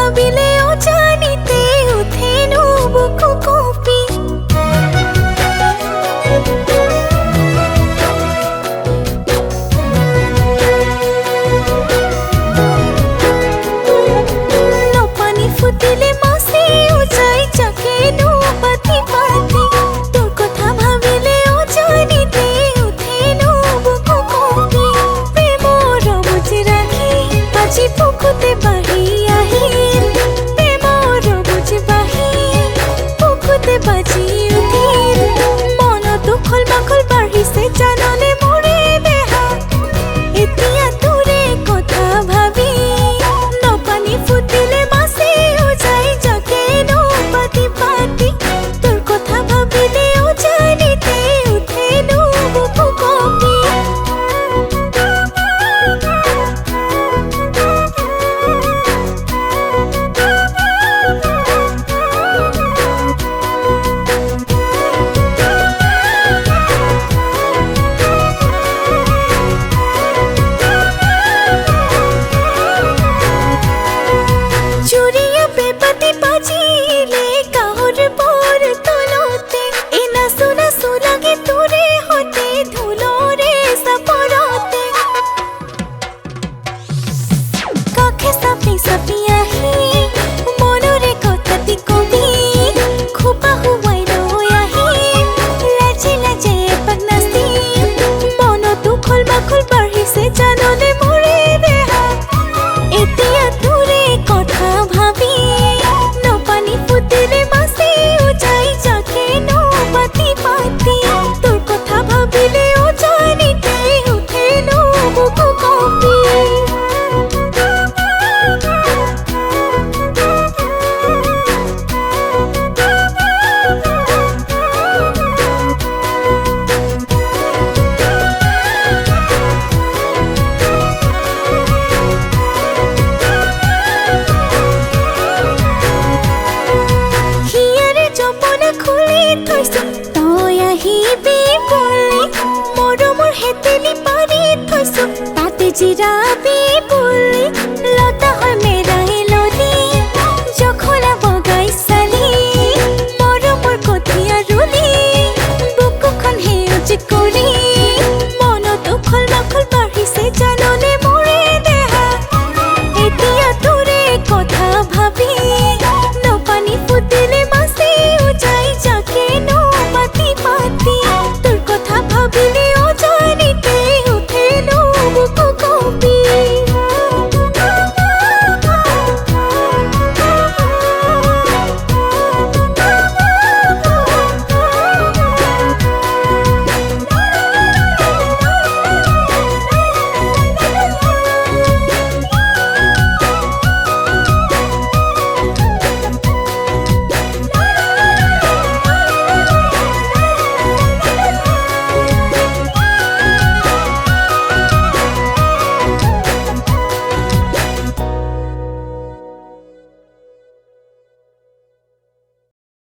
ভাবিলে অজানিতে উঠেনো বুকু কঁপি পানি ফুটিলে মাছে উজাই জাকেনো পাতি পাতি তোর কথা ভাবিলে অজানিতে উঠেনো বুকু কঁপি প্রেমৰ বুজি ৰাখি আজি বুকুতে বাঢ়ি আহিল প্ৰেমৰ বুজি বাঢ়ি বুকুতে বাজি উঠিল মনত উখল মাখল বাঢ়িছে জাননে মোৰে দেহা এতিয়া তোৰে কথা ভাবি নপানী ফুটিলে মাছে উজাই জাকেনো পাতি পাতি তোৰ কথা ভাবিলে অজানিতে উঠেনো বুকু কঁপি চুৰিয়া বেপাতি বাজিলে কাহৰ বৰ তলতে এনা সোনা সোলাগে তোৰে হতে ধুলৰে চাপৰতে কাষে চাপি চাপি আহি মনৰে কথাটি কবি খোপা হুৱাই লৈ আহি লাজে লাজে এপাক নাচি মনত উখল মাখল বাঢ়িছে জাননে মোৰে দেহা এতিয়া তোৰে কথা ভাবি নপানী ফুটিলে মাছে উজাই জাকেনো পাতি পাতি তোৰ কথা ভাবিলে অজানিতে উঠেনো বুকু কঁপি হিয়াৰে জপনা খুলি থৈছো তই আহিবি বুলি মৰমৰ হেতেলি পাৰি থৈছো তাতে জিৰাবি